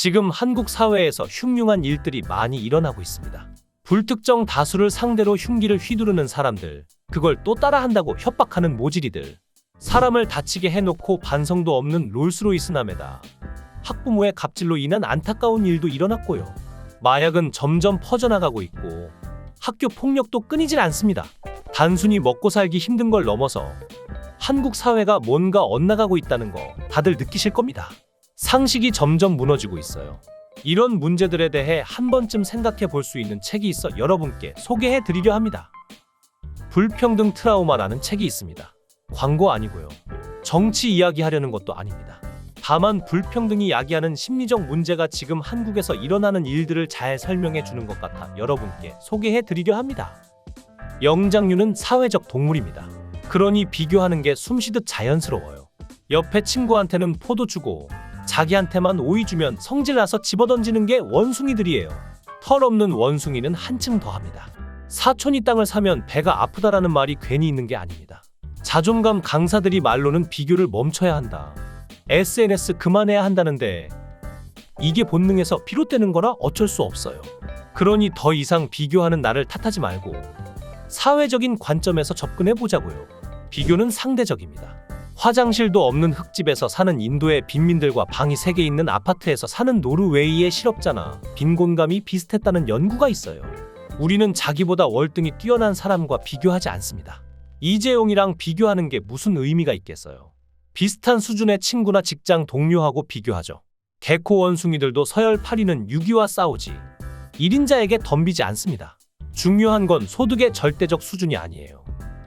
지금 한국 사회에서 흉흉한 일들이 많이 일어나고 있습니다. 불특정 다수를 상대로 흉기를 휘두르는 사람들, 그걸 또 따라한다고 협박하는 모질이들, 사람을 다치게 해놓고 반성도 없는 롤스로이스남에다 학부모의 갑질로 인한 안타까운 일도 일어났고요. 마약은 점점 퍼져나가고 있고 학교 폭력도 끊이질 않습니다. 단순히 먹고 살기 힘든 걸 넘어서 한국 사회가 뭔가 엇나가고 있다는 거 다들 느끼실 겁니다. 상식이 점점 무너지고 있어요. 이런 문제들에 대해 한 번쯤 생각해 볼 수 있는 책이 있어 여러분께 소개해 드리려 합니다. 불평등 트라우마라는 책이 있습니다. 광고 아니고요. 정치 이야기하려는 것도 아닙니다. 다만 불평등이 야기하는 심리적 문제가 지금 한국에서 일어나는 일들을 잘 설명해 주는 것 같아 여러분께 소개해 드리려 합니다. 영장류는 사회적 동물입니다. 그러니 비교하는 게 숨쉬듯 자연스러워요. 옆에 친구한테는 포도 주고 자기한테만 오이 주면 성질나서 집어던지는 게 원숭이들이에요. 털없는 원숭이는 한층 더합니다. 사촌이 땅을 사면 배가 아프다라는 말이 괜히 있는 게 아닙니다. 자존감 강사들이 말로는 비교를 멈춰야 한다. SNS 그만해야 한다는데 이게 본능에서 비롯되는 거라 어쩔 수 없어요. 그러니 더 이상 비교하는 나를 탓하지 말고 사회적인 관점에서 접근해 보자고요. 비교는 상대적입니다. 화장실도 없는 흙집에서 사는 인도의 빈민들과 방이 3개 있는 아파트에서 사는 노르웨이의 실업자나 빈곤감이 비슷했다는 연구가 있어요. 우리는 자기보다 월등히 뛰어난 사람과 비교하지 않습니다. 이재용이랑 비교하는 게 무슨 의미가 있겠어요. 비슷한 수준의 친구나 직장 동료하고 비교하죠. 개코 원숭이들도 서열 8위는 6위와 싸우지 1인자에게 덤비지 않습니다. 중요한 건 소득의 절대적 수준이 아니에요.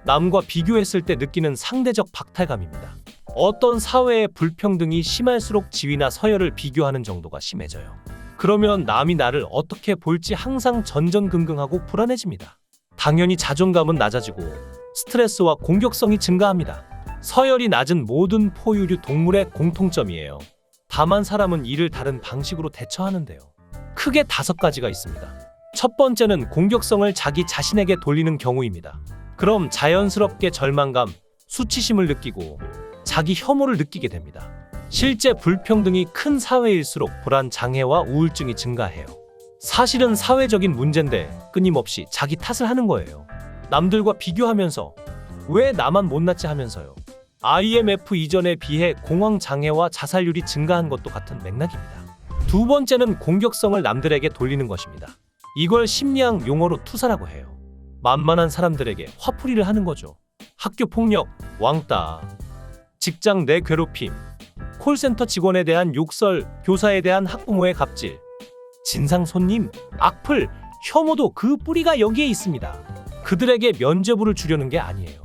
남과 비교했을 때 느끼는 상대적 박탈감입니다. 어떤 사회의 불평등이 심할수록 지위나 서열을 비교하는 정도가 심해져요. 그러면 남이 나를 어떻게 볼지 항상 전전긍긍하고 불안해집니다. 당연히 자존감은 낮아지고 스트레스와 공격성이 증가합니다. 서열이 낮은 모든 포유류 동물의 공통점이에요. 다만 사람은 이를 다른 방식으로 대처하는데요. 크게 5가지가 있습니다. 첫 번째는 공격성을 자기 자신에게 돌리는 경우입니다. 그럼 자연스럽게 절망감, 수치심을 느끼고 자기 혐오를 느끼게 됩니다. 실제 불평등이 큰 사회일수록 불안, 장애와 우울증이 증가해요. 사실은 사회적인 문제인데 끊임없이 자기 탓을 하는 거예요. 남들과 비교하면서 왜 나만 못났지 하면서요. IMF 이전에 비해 공황장애와 자살률이 증가한 것도 같은 맥락입니다. 두 번째는 공격성을 남들에게 돌리는 것입니다. 이걸 심리학 용어로 투사라고 해요. 만만한 사람들에게 화풀이를 하는 거죠. 학교 폭력, 왕따, 직장 내 괴롭힘, 콜센터 직원에 대한 욕설, 교사에 대한 학부모의 갑질, 진상 손님, 악플, 혐오도 그 뿌리가 여기에 있습니다. 그들에게 면죄부를 주려는 게 아니에요.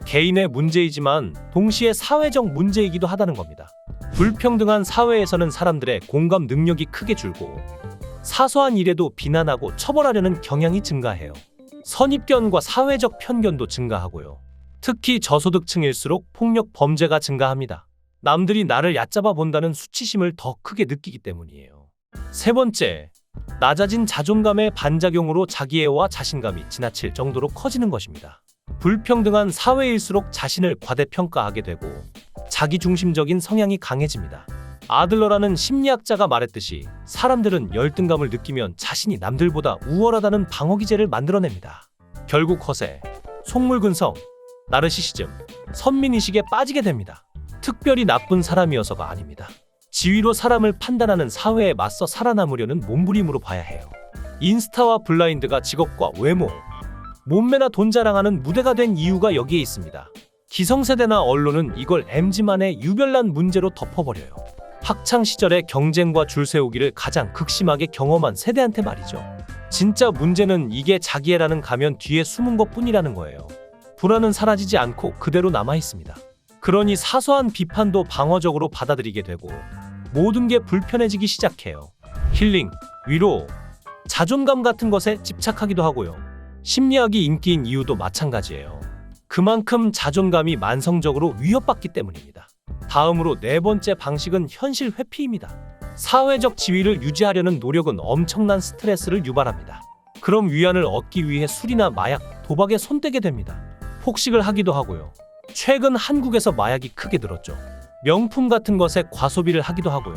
개인의 문제이지만 동시에 사회적 문제이기도 하다는 겁니다. 불평등한 사회에서는 사람들의 공감 능력이 크게 줄고 사소한 일에도 비난하고 처벌하려는 경향이 증가해요. 선입견과 사회적 편견도 증가하고요. 특히 저소득층일수록 폭력 범죄가 증가합니다. 남들이 나를 얕잡아 본다는 수치심을 더 크게 느끼기 때문이에요. 세 번째, 낮아진 자존감의 반작용으로 자기애와 자신감이 지나칠 정도로 커지는 것입니다. 불평등한 사회일수록 자신을 과대평가하게 되고 자기중심적인 성향이 강해집니다. 아들러라는 심리학자가 말했듯이 사람들은 열등감을 느끼면 자신이 남들보다 우월하다는 방어기제를 만들어냅니다. 결국 허세, 속물근성, 나르시시즘, 선민의식에 빠지게 됩니다. 특별히 나쁜 사람이어서가 아닙니다. 지위로 사람을 판단하는 사회에 맞서 살아남으려는 몸부림으로 봐야 해요. 인스타와 블라인드가 직업과 외모, 몸매나 돈 자랑하는 무대가 된 이유가 여기에 있습니다. 기성세대나 언론은 이걸 MZ만의 유별난 문제로 덮어버려요. 학창시절의 경쟁과 줄세우기를 가장 극심하게 경험한 세대한테 말이죠. 진짜 문제는 이게 자기애라는 가면 뒤에 숨은 것뿐이라는 거예요. 불안은 사라지지 않고 그대로 남아있습니다. 그러니 사소한 비판도 방어적으로 받아들이게 되고 모든 게 불편해지기 시작해요. 힐링, 위로, 자존감 같은 것에 집착하기도 하고요. 심리학이 인기인 이유도 마찬가지예요. 그만큼 자존감이 만성적으로 위협받기 때문입니다. 다음으로 4번째 방식은 현실 회피입니다. 사회적 지위를 유지하려는 노력은 엄청난 스트레스를 유발합니다. 그럼 위안을 얻기 위해 술이나 마약, 도박에 손대게 됩니다. 폭식을 하기도 하고요. 최근 한국에서 마약이 크게 늘었죠. 명품 같은 것에 과소비를 하기도 하고요.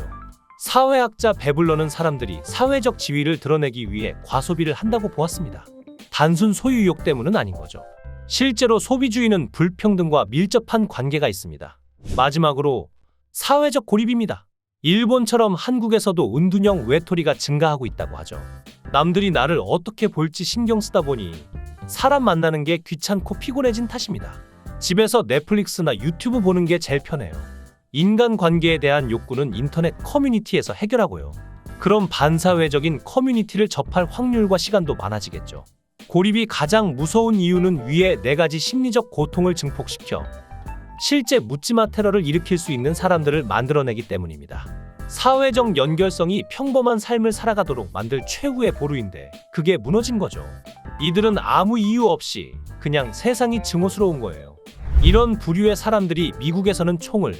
사회학자 베블러는 사람들이 사회적 지위를 드러내기 위해 과소비를 한다고 보았습니다. 단순 소유욕 때문은 아닌 거죠. 실제로 소비주의는 불평등과 밀접한 관계가 있습니다. 마지막으로 사회적 고립입니다. 일본처럼 한국에서도 은둔형 외톨이가 증가하고 있다고 하죠. 남들이 나를 어떻게 볼지 신경 쓰다 보니 사람 만나는 게 귀찮고 피곤해진 탓입니다. 집에서 넷플릭스나 유튜브 보는 게 제일 편해요. 인간관계에 대한 욕구는 인터넷 커뮤니티에서 해결하고요. 그럼 반사회적인 커뮤니티를 접할 확률과 시간도 많아지겠죠. 고립이 가장 무서운 이유는 위의 4가지 심리적 고통을 증폭시켜 실제 묻지마 테러를 일으킬 수 있는 사람들을 만들어내기 때문입니다. 사회적 연결성이 평범한 삶을 살아가도록 만들 최후의 보루인데 그게 무너진 거죠. 이들은 아무 이유 없이 그냥 세상이 증오스러운 거예요. 이런 부류의 사람들이 미국에서는 총을,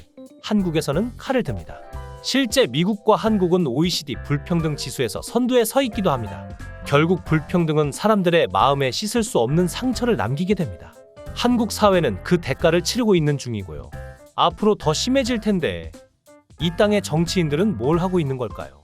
한국에서는 칼을 듭니다. 실제 미국과 한국은 OECD 불평등 지수에서 선두에 서 있기도 합니다. 결국 불평등은 사람들의 마음에 씻을 수 없는 상처를 남기게 됩니다. 한국 사회는 그 대가를 치르고 있는 중이고요. 앞으로 더 심해질 텐데 이 땅의 정치인들은 뭘 하고 있는 걸까요?